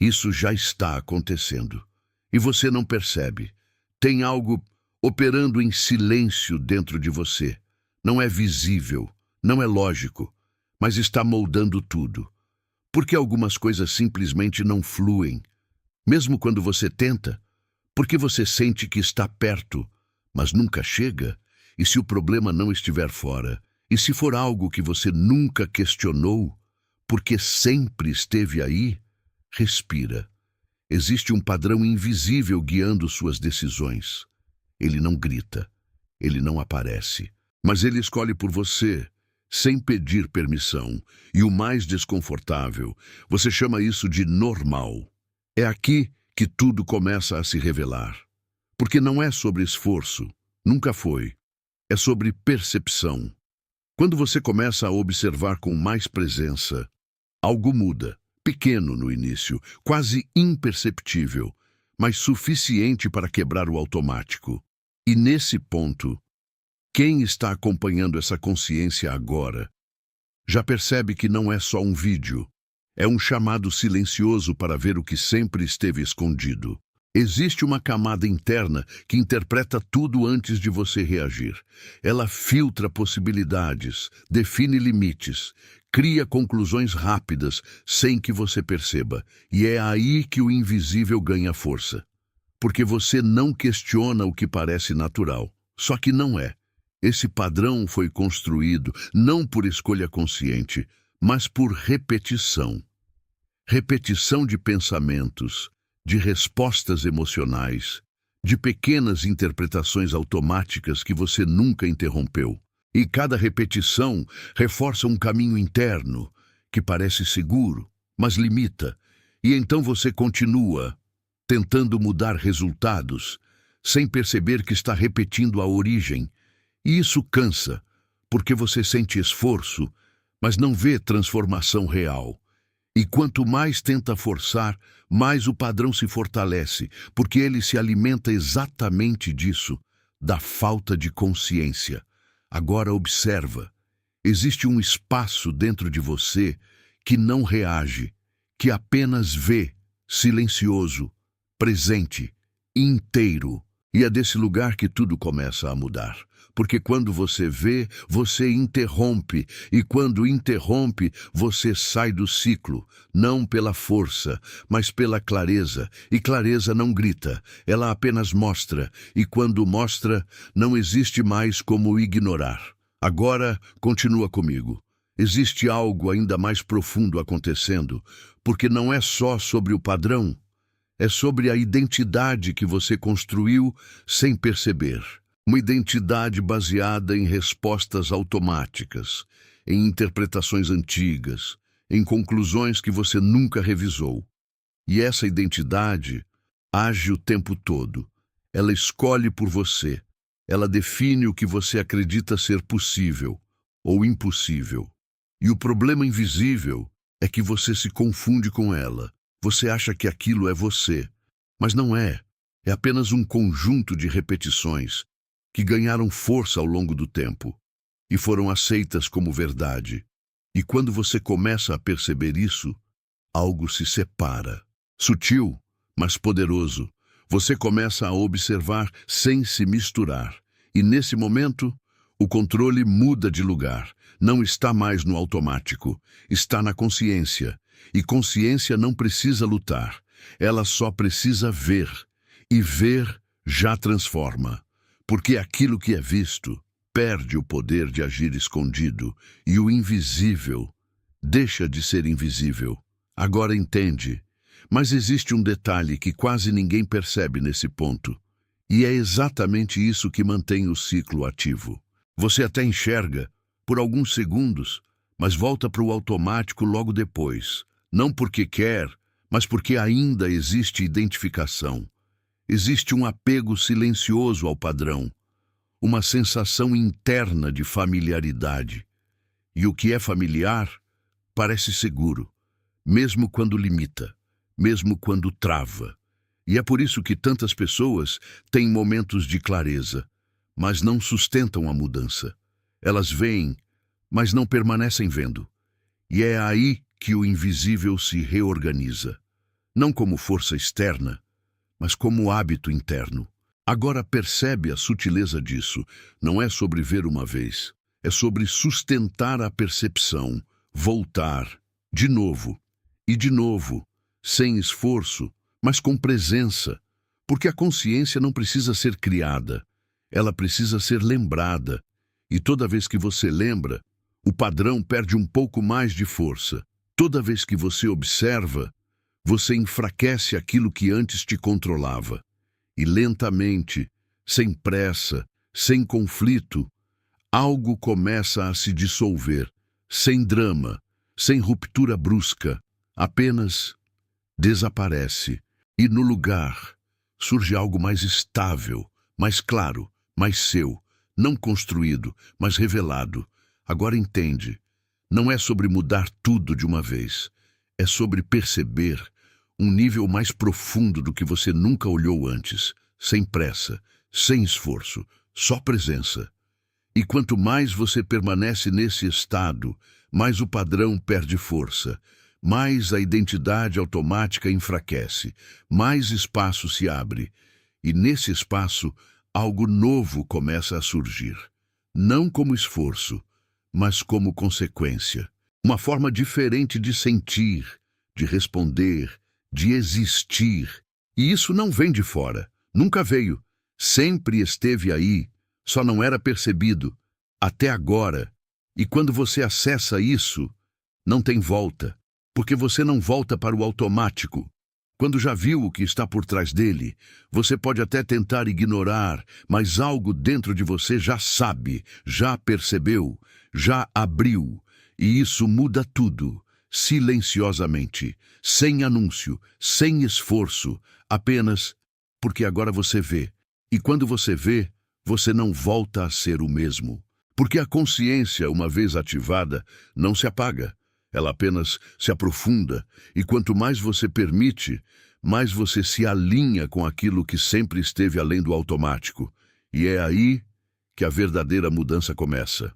Isso já está acontecendo. E você não percebe. Tem algo operando em silêncio dentro de você. Não é visível, não é lógico, mas está moldando tudo. Porque algumas coisas simplesmente não fluem. Mesmo quando você tenta, porque você sente que está perto, mas nunca chega. E se o problema não estiver fora, e se for algo que você nunca questionou, porque sempre esteve aí, respira. Existe um padrão invisível guiando suas decisões. Ele não grita, ele não aparece, mas ele escolhe por você, sem pedir permissão. E o mais desconfortável, você chama isso de normal. É aqui que tudo começa a se revelar. Porque não é sobre esforço, nunca foi. É sobre percepção. Quando você começa a observar com mais presença, algo muda. Pequeno no início, quase imperceptível, mas suficiente para quebrar o automático. E nesse ponto, quem está acompanhando essa consciência agora já percebe que não é só um vídeo, é um chamado silencioso para ver o que sempre esteve escondido. Existe uma camada interna que interpreta tudo antes de você reagir. Ela filtra possibilidades, define limites, cria conclusões rápidas sem que você perceba. E é aí que o invisível ganha força. Porque você não questiona o que parece natural. Só que não é. Esse padrão foi construído não por escolha consciente, mas por repetição. Repetição de pensamentos, de respostas emocionais, de pequenas interpretações automáticas que você nunca interrompeu. E cada repetição reforça um caminho interno que parece seguro, mas limita. E então você continua tentando mudar resultados, sem perceber que está repetindo a origem. E isso cansa, porque você sente esforço, mas não vê transformação real. E quanto mais tenta forçar, mais o padrão se fortalece, porque ele se alimenta exatamente disso, da falta de consciência. Agora observa, existe um espaço dentro de você que não reage, que apenas vê, silencioso, presente, inteiro. E é desse lugar que tudo começa a mudar. Porque quando você vê, você interrompe. E quando interrompe, você sai do ciclo. Não pela força, mas pela clareza. E clareza não grita, ela apenas mostra. E quando mostra, não existe mais como ignorar. Agora, continua comigo. Existe algo ainda mais profundo acontecendo, porque não é só sobre o padrão, é sobre a identidade que você construiu sem perceber. Uma identidade baseada em respostas automáticas, em interpretações antigas, em conclusões que você nunca revisou. E essa identidade age o tempo todo. Ela escolhe por você. Ela define o que você acredita ser possível ou impossível. E o problema invisível é que você se confunde com ela. Você acha que aquilo é você, mas não é. É apenas um conjunto de repetições que ganharam força ao longo do tempo e foram aceitas como verdade. E quando você começa a perceber isso, algo se separa. Sutil, mas poderoso. Você começa a observar sem se misturar. E nesse momento, o controle muda de lugar. Não está mais no automático, está na consciência. E consciência não precisa lutar, ela só precisa ver. E ver já transforma. Porque aquilo que é visto perde o poder de agir escondido e o invisível deixa de ser invisível. Agora entende. Mas existe um detalhe que quase ninguém percebe nesse ponto. E é exatamente isso que mantém o ciclo ativo. Você até enxerga por alguns segundos, mas volta para o automático logo depois. Não porque quer, mas porque ainda existe identificação. Existe um apego silencioso ao padrão, uma sensação interna de familiaridade. E o que é familiar parece seguro, mesmo quando limita, mesmo quando trava. E é por isso que tantas pessoas têm momentos de clareza, mas não sustentam a mudança. Elas veem, mas não permanecem vendo. E é aí que o invisível se reorganiza. não como força externa, mas como hábito interno. Agora percebe a sutileza disso. Não é sobre ver uma vez, é sobre sustentar a percepção, voltar, de novo, e de novo, sem esforço, mas com presença, porque a consciência não precisa ser criada, ela precisa ser lembrada, e toda vez que você lembra, o padrão perde um pouco mais de força. Toda vez que você observa, você enfraquece aquilo que antes te controlava. E lentamente, sem pressa, sem conflito, algo começa a se dissolver, sem drama, sem ruptura brusca, apenas desaparece. E no lugar surge algo mais estável, mais claro, mais seu, não construído, mas revelado. Agora entende, não é sobre mudar tudo de uma vez, é sobre perceber um nível mais profundo do que você nunca olhou antes, sem pressa, sem esforço, só presença. E quanto mais você permanece nesse estado, mais o padrão perde força, mais a identidade automática enfraquece, mais espaço se abre. E nesse espaço, algo novo começa a surgir. Não como esforço, mas como consequência. Uma forma diferente de sentir, de responder, de existir. E isso não vem de fora, nunca veio. Sempre esteve aí, só não era percebido, até agora. E quando você acessa isso, não tem volta, porque você não volta para o automático. Quando já viu o que está por trás dele, você pode até tentar ignorar, mas algo dentro de você já sabe, já percebeu, já abriu. E isso muda tudo, silenciosamente, sem anúncio, sem esforço, apenas porque agora você vê. E quando você vê, você não volta a ser o mesmo. Porque a consciência, uma vez ativada, não se apaga. Ela apenas se aprofunda, e quanto mais você permite, mais você se alinha com aquilo que sempre esteve além do automático. E é aí que a verdadeira mudança começa.